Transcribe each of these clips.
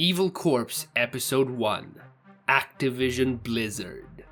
Evil Corpse Episode 1, Activision Blizzard.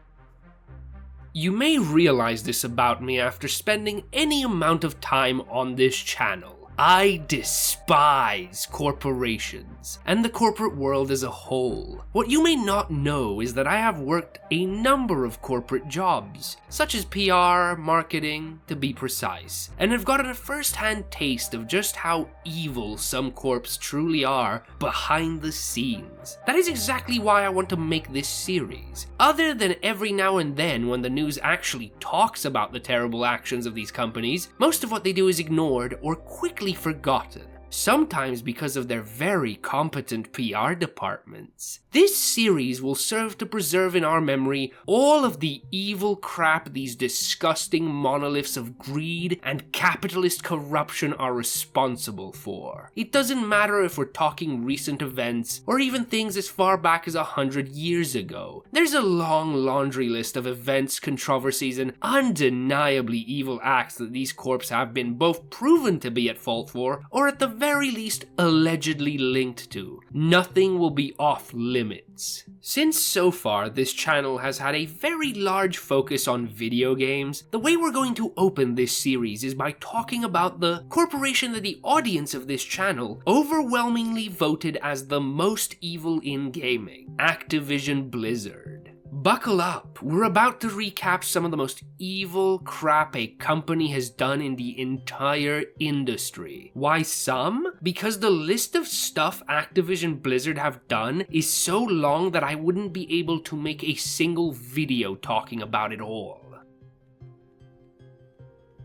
You may realize this about me after spending any amount of time on this channel. I despise corporations, and the corporate world as a whole. What you may not know is that I have worked a number of corporate jobs, such as PR, marketing, to be precise, and have gotten a first-hand taste of just how evil some corps truly are behind the scenes. That is exactly why I want to make this series. Other than every now and then when the news actually talks about the terrible actions of these companies, most of what they do is ignored or quickly forgotten, sometimes because of their very competent PR departments. This series will serve to preserve in our memory all of the evil crap these disgusting monoliths of greed and capitalist corruption are responsible for. It doesn't matter if we're talking recent events or even things as far back as 100 years ago. There's a long laundry list of events, controversies, and undeniably evil acts that these corps have been both proven to be at fault for, or at the very least allegedly linked to. Nothing will be off limits. Since so far this channel has had a very large focus on video games, the way we're going to open this series is by talking about the corporation that the audience of this channel overwhelmingly voted as the most evil in gaming, Activision Blizzard. Buckle up, we're about to recap some of the most evil crap a company has done in the entire industry. Why some? Because the list of stuff Activision Blizzard have done is so long that I wouldn't be able to make a single video talking about it all.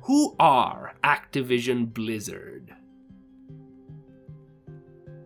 Who are Activision Blizzard?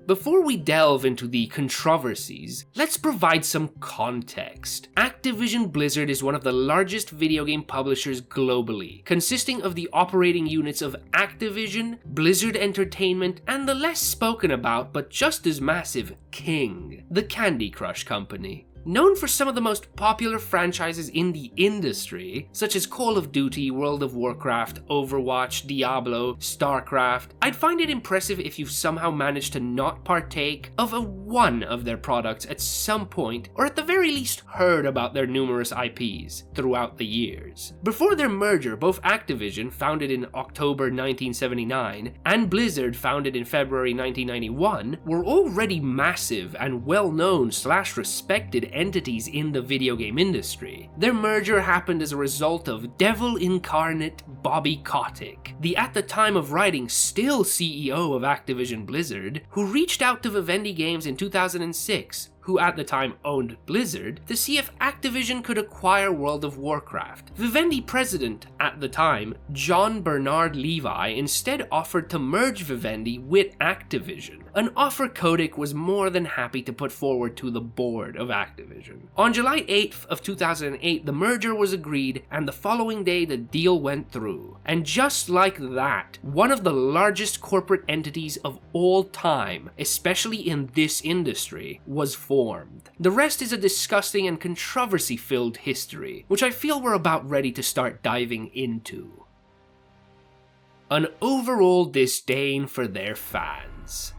Before we delve into the controversies, let's provide some context. Activision Blizzard is one of the largest video game publishers globally, consisting of the operating units of Activision, Blizzard Entertainment, and the less spoken about but just as massive King, the Candy Crush company. Known for some of the most popular franchises in the industry, such as Call of Duty, World of Warcraft, Overwatch, Diablo, StarCraft, I'd find it impressive if you've somehow managed to not partake of one of their products at some point, or at the very least heard about their numerous IPs throughout the years. Before their merger, both Activision, founded in October 1979, and Blizzard, founded in February 1991, were already massive and well-known / respected entities in the video game industry. Their merger happened as a result of devil incarnate Bobby Kotick, the at the time of writing still CEO of Activision Blizzard, who reached out to Vivendi Games in 2006, who at the time owned Blizzard, to see if Activision could acquire World of Warcraft. Vivendi president at the time, John Bernard Levi, instead offered to merge Vivendi with Activision, an offer Kotick was more than happy to put forward to the board of Activision. On July 8th of 2008, the merger was agreed, and the following day the deal went through. And just like that, one of the largest corporate entities of all time, especially in this industry, was formed. The rest is a disgusting and controversy-filled history, which I feel we're about ready to start diving into. An overall disdain for their fans.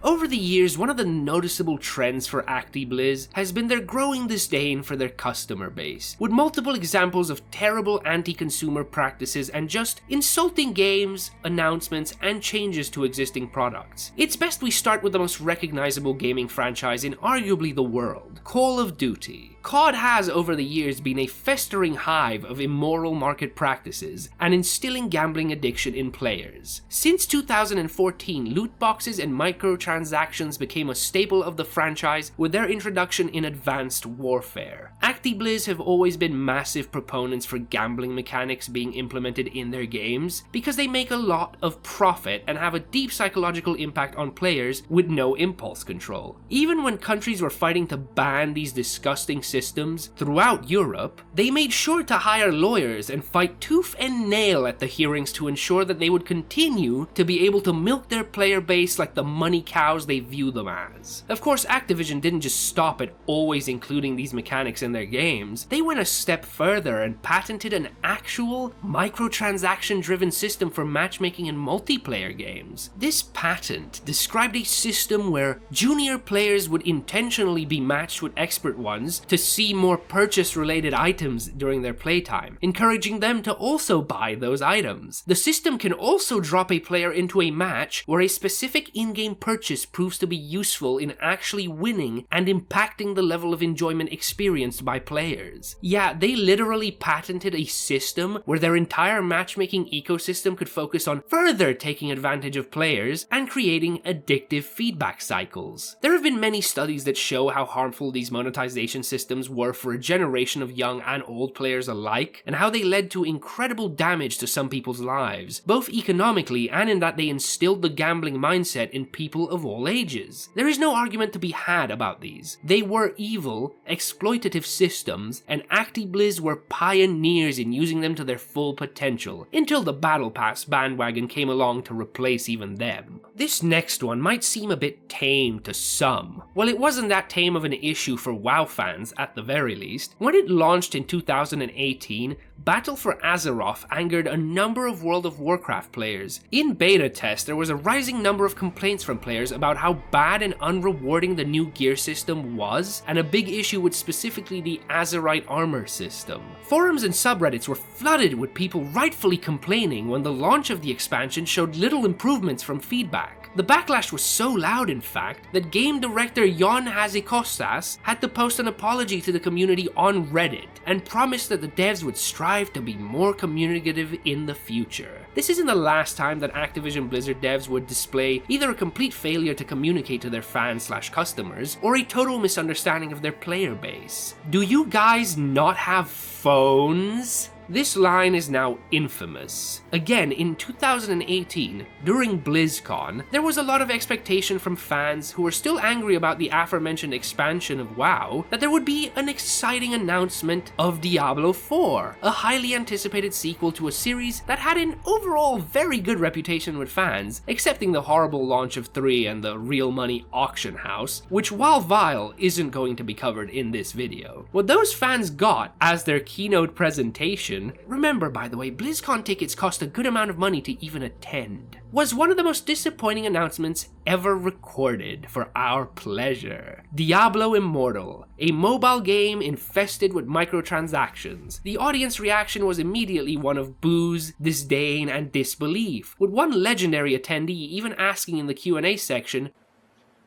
Over the years, one of the noticeable trends for ActiBliz has been their growing disdain for their customer base, with multiple examples of terrible anti-consumer practices and just insulting games, announcements, and changes to existing products. It's best we start with the most recognizable gaming franchise in arguably the world, Call of Duty. COD has over the years been a festering hive of immoral market practices and instilling gambling addiction in players. Since 2014, loot boxes and microtransactions became a staple of the franchise with their introduction in Advanced Warfare. ActiBliz have always been massive proponents for gambling mechanics being implemented in their games because they make a lot of profit and have a deep psychological impact on players with no impulse control. Even when countries were fighting to ban these disgusting systems throughout Europe, they made sure to hire lawyers and fight tooth and nail at the hearings to ensure that they would continue to be able to milk their player base like the money cows they view them as. Of course, Activision didn't just stop at always including these mechanics in their games, they went a step further and patented an actual microtransaction-driven system for matchmaking in multiplayer games. This patent described a system where junior players would intentionally be matched with expert ones to see more purchase-related items during their playtime, encouraging them to also buy those items. The system can also drop a player into a match where a specific in-game purchase proves to be useful in actually winning and impacting the level of enjoyment experienced by players. Yeah, they literally patented a system where their entire matchmaking ecosystem could focus on further taking advantage of players and creating addictive feedback cycles. There have been many studies that show how harmful these monetization systems were for a generation of young and old players alike, and how they led to incredible damage to some people's lives, both economically and in that they instilled the gambling mindset in people of all ages. There is no argument to be had about these. They were evil, exploitative systems, and ActiBliz were pioneers in using them to their full potential, until the Battle Pass bandwagon came along to replace even them. This next one might seem a bit tame to some. Well, it wasn't that tame of an issue for WoW fans at the very least. When it launched in 2018, Battle for Azeroth angered a number of World of Warcraft players. In beta test, there was a rising number of complaints from players about how bad and unrewarding the new gear system was, and a big issue with specifically the Azerite armor system. Forums and subreddits were flooded with people rightfully complaining when the launch of the expansion showed little improvements from feedback. The backlash was so loud, in fact, that game director Jon Hazikostas had to post an apology to the community on Reddit and promised that the devs would strive to be more communicative in the future. This isn't the last time that Activision Blizzard devs would display either a complete failure to communicate to their fans/customers or a total misunderstanding of their player base. Do you guys not have phones? This line is now infamous. Again, in 2018, during BlizzCon, there was a lot of expectation from fans who were still angry about the aforementioned expansion of WoW that there would be an exciting announcement of Diablo 4, a highly anticipated sequel to a series that had an overall very good reputation with fans, excepting the horrible launch of 3 and the real money auction house, which, while vile, isn't going to be covered in this video. What those fans got as their keynote presentation, remember by the way, BlizzCon tickets cost a good amount of money to even attend, was one of the most disappointing announcements ever recorded for our pleasure. Diablo Immortal, a mobile game infested with microtransactions. The audience reaction was immediately one of boos, disdain, and disbelief, with one legendary attendee even asking in the Q&A section,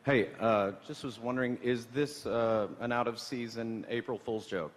"Hey, just was wondering, is this an out-of-season April Fool's joke?"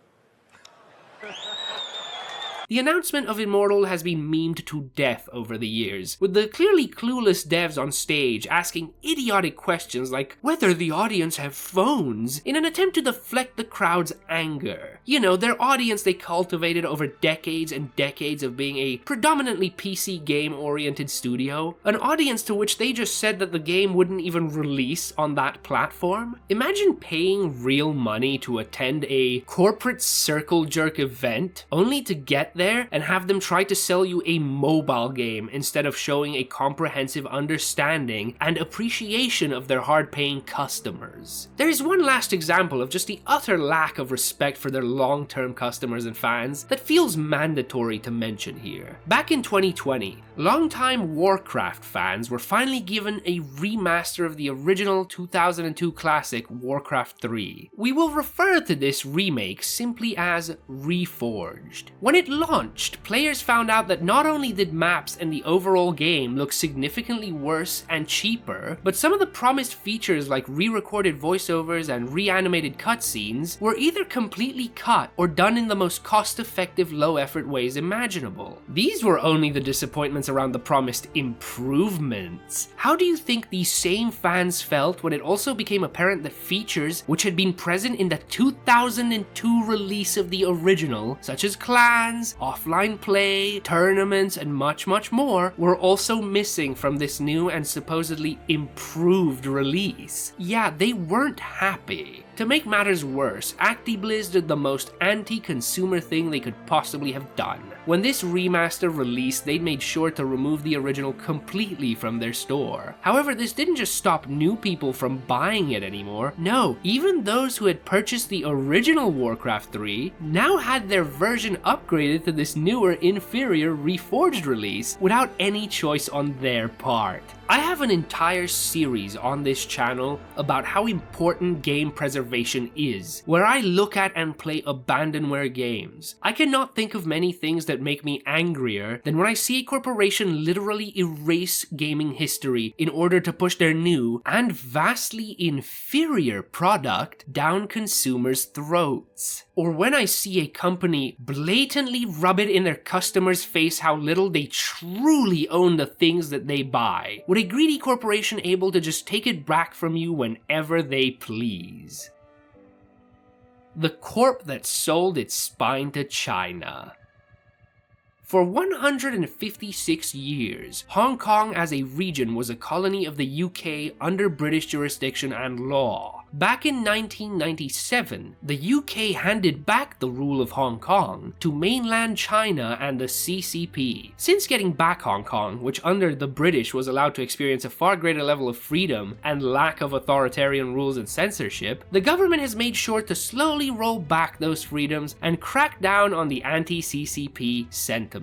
The announcement of Immortal has been memed to death over the years, with the clearly clueless devs on stage asking idiotic questions like whether the audience have phones in an attempt to deflect the crowd's anger. You know, their audience they cultivated over decades and decades of being a predominantly PC game-oriented studio, an audience to which they just said that the game wouldn't even release on that platform. Imagine paying real money to attend a corporate circle jerk event only to get there and have them try to sell you a mobile game instead of showing a comprehensive understanding and appreciation of their hard-paying customers. There is one last example of just the utter lack of respect for their long-term customers and fans that feels mandatory to mention here. Back in 2020, longtime Warcraft fans were finally given a remaster of the original 2002 classic Warcraft 3. We will refer to this remake simply as Reforged. When it launched, players found out that not only did maps and the overall game look significantly worse and cheaper, but some of the promised features like re-recorded voiceovers and reanimated cutscenes were either completely cut or done in the most cost-effective, low-effort ways imaginable. These were only the disappointments around the promised improvements. How do you think these same fans felt when it also became apparent that features which had been present in the 2002 release of the original, such as clans, offline play, tournaments, and much more, were also missing from this new and supposedly improved release? Yeah, they weren't happy. To make matters worse, ActiBliz did the most anti-consumer thing they could possibly have done. When this remaster released, they'd made sure to remove the original completely from their store. However, this didn't just stop new people from buying it anymore. No, even those who had purchased the original Warcraft 3 now had their version upgraded to this newer, inferior, reforged release without any choice on their part. I have an entire series on this channel about how important game preservation is, where I look at and play abandonware games. I cannot think of many things that make me angrier than when I see a corporation literally erase gaming history in order to push their new and vastly inferior product down consumers' throats. Or when I see a company blatantly rub it in their customers' face how little they truly own the things that they buy, with a greedy corporation able to just take it back from you whenever they please. The Corp that sold its spine to China. For 156 years, Hong Kong as a region was a colony of the UK under British jurisdiction and law. Back in 1997, the UK handed back the rule of Hong Kong to mainland China and the CCP. Since getting back Hong Kong, which under the British was allowed to experience a far greater level of freedom and lack of authoritarian rules and censorship, the government has made sure to slowly roll back those freedoms and crack down on the anti-CCP sentiment.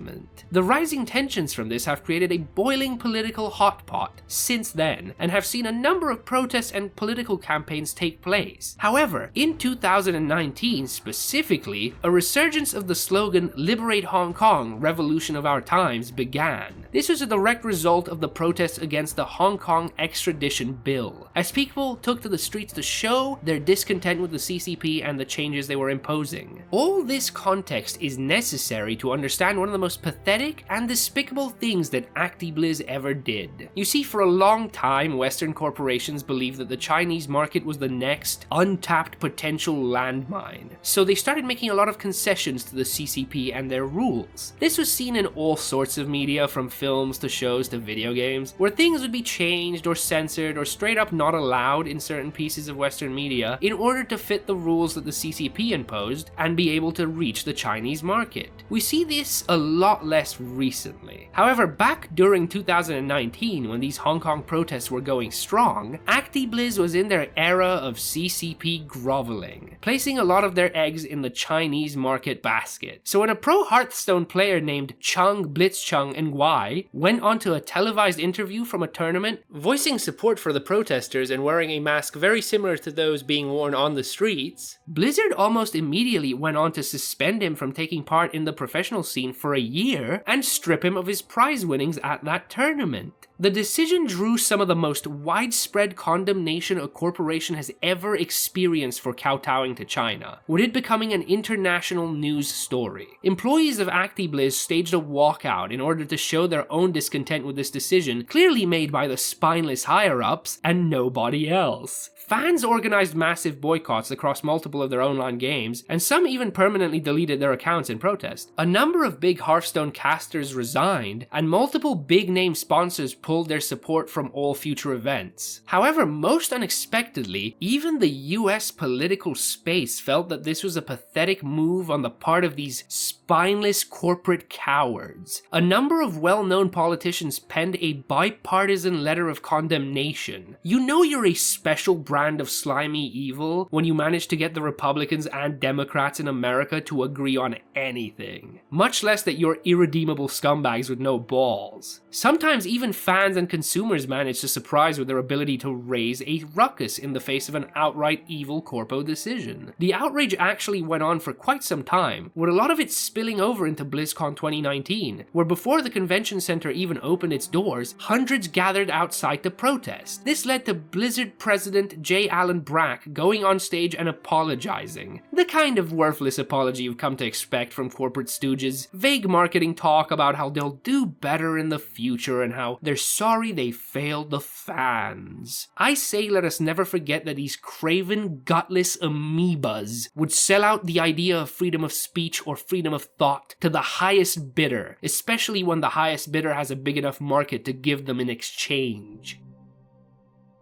The rising tensions from this have created a boiling political hot pot since then, and have seen a number of protests and political campaigns take place. However, in 2019 specifically, a resurgence of the slogan "Liberate Hong Kong, Revolution of Our Times" began. This was a direct result of the protests against the Hong Kong extradition bill, as people took to the streets to show their discontent with the CCP and the changes they were imposing. All this context is necessary to understand one of the most pathetic and despicable things that ActiBliz ever did. You see, for a long time, Western corporations believed that the Chinese market was the next untapped potential landmine, so they started making a lot of concessions to the CCP and their rules. This was seen in all sorts of media, from films to shows to video games, where things would be changed or censored or straight up not allowed in certain pieces of Western media in order to fit the rules that the CCP imposed and be able to reach the Chinese market. We see this a lot less recently. However, back during 2019, when these Hong Kong protests were going strong, ActiBliz was in their era of CCP groveling, placing a lot of their eggs in the Chinese market basket. So when a pro Hearthstone player named Chung Blitzchung Nguai went onto a televised interview from a tournament, voicing support for the protesters and wearing a mask very similar to those being worn on the streets, Blizzard almost immediately went on to suspend him from taking part in the professional scene for a year and strip him of his prize winnings at that tournament. The decision drew some of the most widespread condemnation a corporation has ever experienced for kowtowing to China, with it becoming an international news story. Employees of ActiBliz staged a walkout in order to show their own discontent with this decision, clearly made by the spineless higher-ups and nobody else. Fans organized massive boycotts across multiple of their online games, and some even permanently deleted their accounts in protest. A number of big Hearthstone casters resigned, and multiple big-name sponsors pulled their support from all future events. However, most unexpectedly, even the US political space felt that this was a pathetic move on the part of these spineless corporate cowards. A number of well-known politicians penned a bipartisan letter of condemnation. You know you're a special brand of slimy evil when you manage to get the Republicans and Democrats in America to agree on anything, much less that you're irredeemable scumbags with no balls. Sometimes even fans and consumers manage to surprise with their ability to raise a ruckus in the face of an outright evil corpo decision. The outrage actually went on for quite some time, with a lot of it spilling over into BlizzCon 2019, where before the convention center even opened its doors, hundreds gathered outside to protest. This led to Blizzard president J. Allen Brack going on stage and apologizing. The kind of worthless apology you've come to expect from corporate stooges. Vague marketing talk about how they'll do better in the future and how they're sorry they failed the fans. I say let us never forget that these craven, gutless amoebas would sell out the idea of freedom of speech or freedom of thought to the highest bidder, especially when the highest bidder has a big enough market to give them in exchange.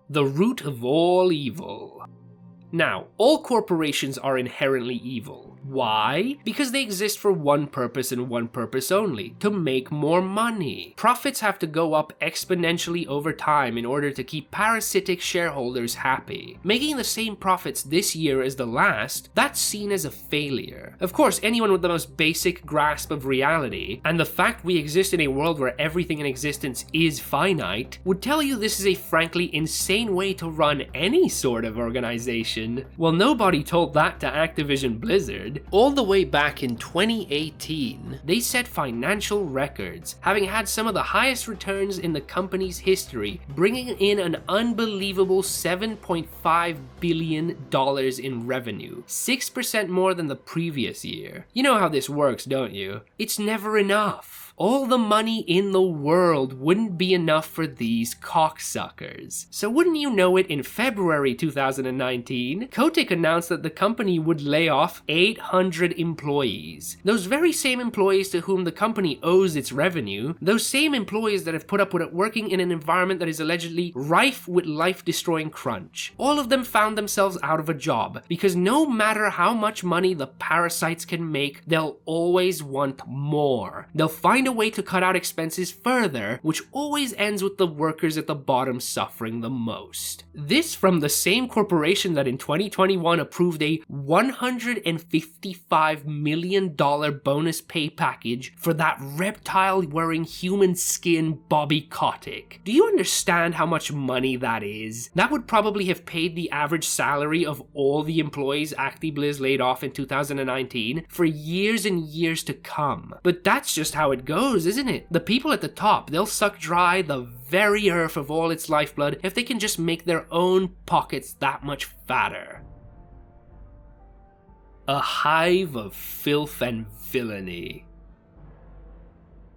The root of all evil. Now, all corporations are inherently evil. Why? Because they exist for one purpose and one purpose only: to make more money. Profits have to go up exponentially over time in order to keep parasitic shareholders happy. Making the same profits this year as the last, that's seen as a failure. Of course, anyone with the most basic grasp of reality, and the fact we exist in a world where everything in existence is finite, would tell you this is a frankly insane way to run any sort of organization. Well, nobody told that to Activision Blizzard. All the way back in 2018, they set financial records, having had some of the highest returns in the company's history, bringing in an unbelievable $7.5 billion in revenue, 6% more than the previous year. You know how this works, don't you? It's never enough. All the money in the world wouldn't be enough for these cocksuckers. So wouldn't you know it, in February 2019, Kotick announced that the company would lay off 800 employees. Those very same employees to whom the company owes its revenue, those same employees that have put up with it working in an environment that is allegedly rife with life-destroying crunch. All of them found themselves out of a job, because no matter how much money the parasites can make, they'll always want more. They'll find a way to cut out expenses further, which always ends with the workers at the bottom suffering the most. This from the same corporation that in 2021 approved a $155 million bonus pay package for that reptile-wearing human skin Bobby Kotick. Do you understand how much money that is? That would probably have paid the average salary of all the employees ActiBliz laid off in 2019 for years and years to come. But that's just how it goes, isn't it? The people at the top, they'll suck dry the very earth of all its lifeblood if they can just make their own pockets that much fatter. A hive of filth and villainy.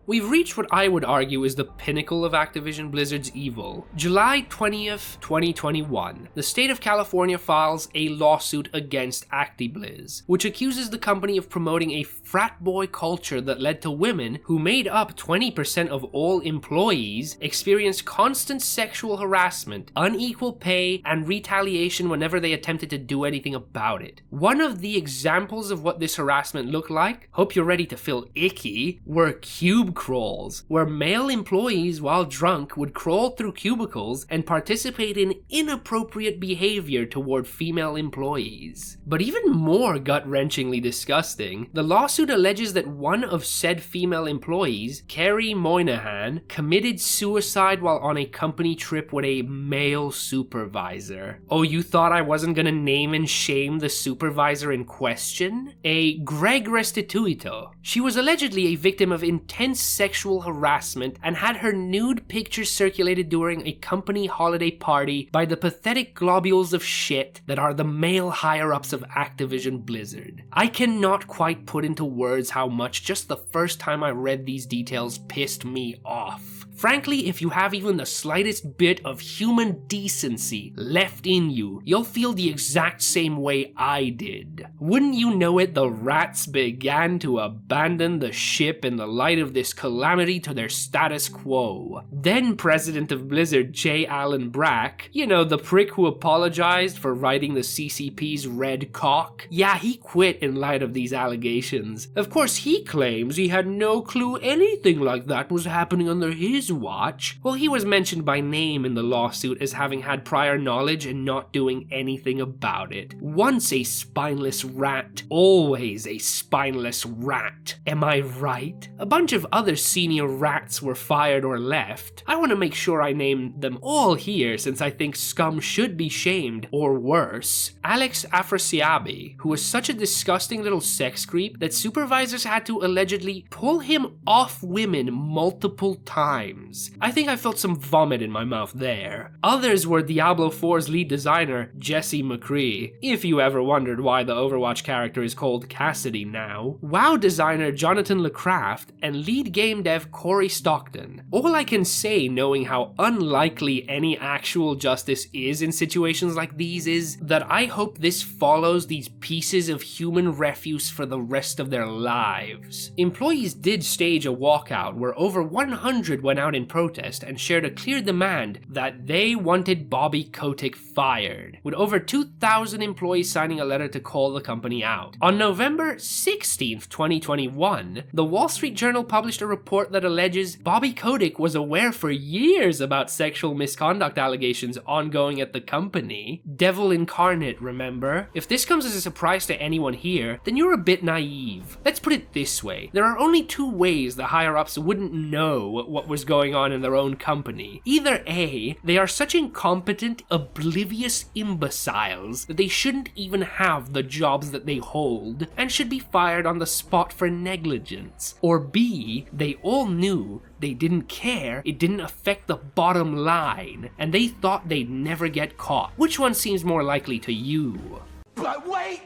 We've reached what I would argue is the pinnacle of Activision Blizzard's evil. July 20th, 2021, the state of California files a lawsuit against ActiBliz, which accuses the company of promoting a frat boy culture that led to women, who made up 20% of all employees, experience constant sexual harassment, unequal pay, and retaliation whenever they attempted to do anything about it. One of the examples of what this harassment looked like, hope you're ready to feel icky, were cube crawls, where male employees, while drunk, would crawl through cubicles and participate in inappropriate behavior toward female employees. But even more gut-wrenchingly disgusting, the lawsuit alleges that one of said female employees, Carrie Moynihan, committed suicide while on a company trip with a male supervisor. Oh, you thought I wasn't gonna name and shame the supervisor in question? A Greg Restituito. She was allegedly a victim of intense sexual harassment and had her nude pictures circulated during a company holiday party by the pathetic globules of shit that are the male higher-ups of Activision Blizzard. I cannot quite put into words how much just the first time I read these details pissed me off. Frankly, if you have even the slightest bit of human decency left in you, you'll feel the exact same way I did. Wouldn't you know it, the rats began to abandon the ship in the light of this calamity to their status quo. Then President of Blizzard J. Allen Brack, you know, the prick who apologized for writing the CCP's red cock, yeah, he quit in light of these allegations. Of course, he claims he had no clue anything like that was happening under his watch. Well, he was mentioned by name in the lawsuit as having had prior knowledge and not doing anything about it. Once a spineless rat, always a spineless rat. Am I right? A bunch of other senior rats were fired or left. I want to make sure I name them all here since I think scum should be shamed, or worse. Alex Afrasiabi, who was such a disgusting little sex creep that supervisors had to allegedly pull him off women multiple times. I think I felt some vomit in my mouth there. Others were Diablo 4's lead designer, Jesse McCree, if you ever wondered why the Overwatch character is called Cassidy now, WoW designer Jonathan LeCraft, and lead game dev Corey Stockton. All I can say, knowing how unlikely any actual justice is in situations like these, is that I hope this follows these pieces of human refuse for the rest of their lives. Employees did stage a walkout where over 100 went out out in protest and shared a clear demand that they wanted Bobby Kotick fired, with over 2,000 employees signing a letter to call the company out. On November 16th, 2021, the Wall Street Journal published a report that alleges Bobby Kotick was aware for years about sexual misconduct allegations ongoing at the company. Devil incarnate, remember? If this comes as a surprise to anyone here, then you're a bit naive. Let's put it this way. There are only two ways the higher-ups wouldn't know what was going on in their own company. Either A, they are such incompetent, oblivious imbeciles that they shouldn't even have the jobs that they hold and should be fired on the spot for negligence. Or B, they all knew, they didn't care, it didn't affect the bottom line, and they thought they'd never get caught. Which one seems more likely to you? But wait!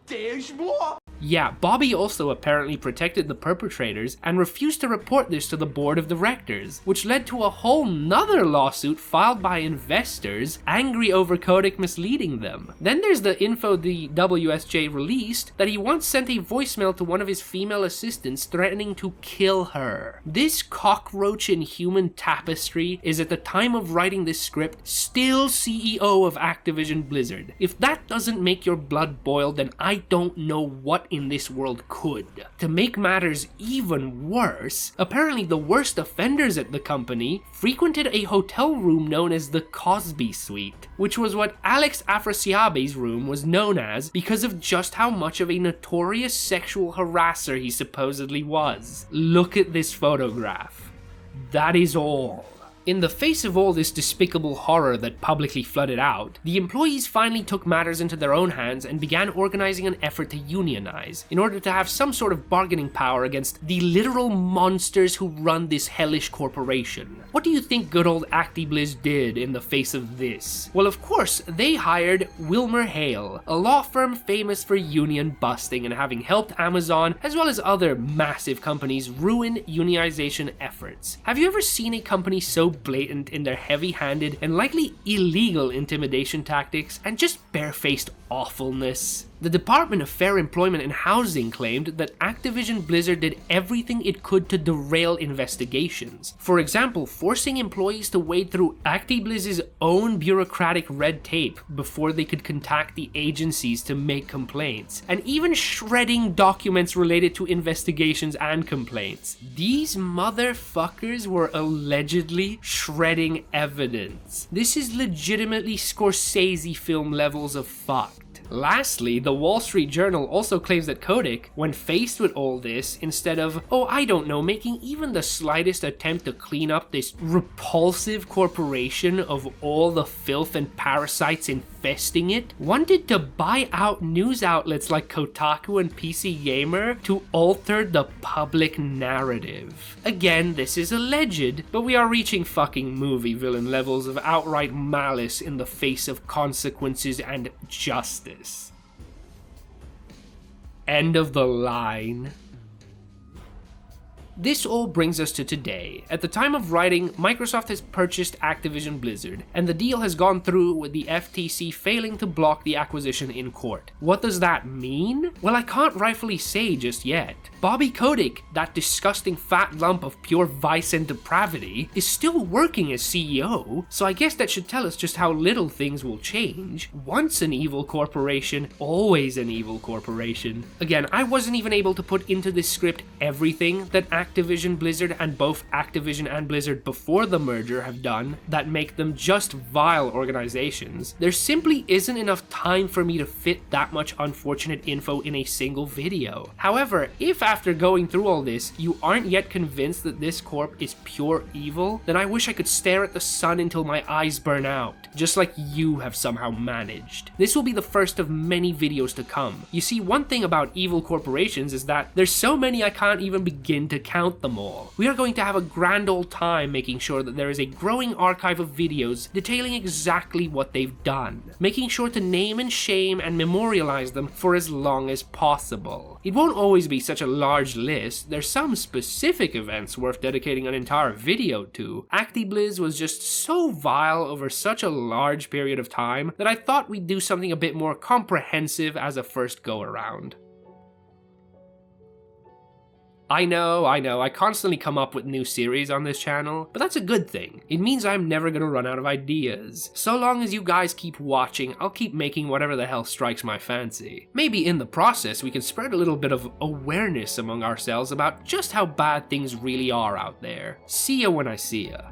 There's more! Yeah, Bobby also apparently protected the perpetrators and refused to report this to the board of directors, which led to a whole nother lawsuit filed by investors angry over Kotick misleading them. Then there's the info the WSJ released that he once sent a voicemail to one of his female assistants threatening to kill her. This cockroach in human tapestry is at the time of writing this script still CEO of Activision Blizzard. If that doesn't make your blood boil, then I don't know what in this world could. To make matters even worse, apparently the worst offenders at the company frequented a hotel room known as the Cosby Suite, which was what Alex Afrasiabe's room was known as because of just how much of a notorious sexual harasser he supposedly was. Look at this photograph. That is all. In the face of all this despicable horror that publicly flooded out, the employees finally took matters into their own hands and began organizing an effort to unionize, in order to have some sort of bargaining power against the literal monsters who run this hellish corporation. What do you think good old ActiBliz did in the face of this? Well, of course, they hired Wilmer Hale, a law firm famous for union busting and having helped Amazon, as well as other massive companies, ruin unionization efforts. Have you ever seen a company so blatant in their heavy-handed and likely illegal intimidation tactics and just barefaced awfulness? The Department of Fair Employment and Housing claimed that Activision Blizzard did everything it could to derail investigations. For example, forcing employees to wade through ActiBlizz's own bureaucratic red tape before they could contact the agencies to make complaints, and even shredding documents related to investigations and complaints. These motherfuckers were allegedly shredding evidence. This is legitimately Scorsese film levels of fucked. Lastly, the Wall Street Journal also claims that Kotick, when faced with all this, instead of, oh I don't know, making even the slightest attempt to clean up this repulsive corporation of all the filth and parasites infesting it, wanted to buy out news outlets like Kotaku and PC Gamer to alter the public narrative. Again, this is alleged, but we are reaching fucking movie villain levels of outright malice in the face of consequences and justice. End of the line. This all brings us to today. At the time of writing, Microsoft has purchased Activision Blizzard, and the deal has gone through with the FTC failing to block the acquisition in court. What does that mean? Well, I can't rightfully say just yet. Bobby Kotick, that disgusting fat lump of pure vice and depravity, is still working as CEO, so I guess that should tell us just how little things will change. Once an evil corporation, always an evil corporation. Again, I wasn't even able to put into this script everything that Activision Blizzard and both Activision and Blizzard before the merger have done that make them just vile organizations. There simply isn't enough time for me to fit that much unfortunate info in a single video. However, if after going through all this, you aren't yet convinced that this corp is pure evil, then I wish I could stare at the sun until my eyes burn out, just like you have somehow managed. This will be the first of many videos to come. You see, one thing about evil corporations is that there's so many I can't even begin to count them all. We are going to have a grand old time making sure that there is a growing archive of videos detailing exactly what they've done, making sure to name and shame and memorialize them for as long as possible. It won't always be such a large list. There's some specific events worth dedicating an entire video to. ActiBliz was just so vile over such a large period of time that I thought we'd do something a bit more comprehensive as a first go around. I know, I constantly come up with new series on this channel, but that's a good thing. It means I'm never gonna run out of ideas. So long as you guys keep watching, I'll keep making whatever the hell strikes my fancy. Maybe in the process we can spread a little bit of awareness among ourselves about just how bad things really are out there. See ya when I see ya.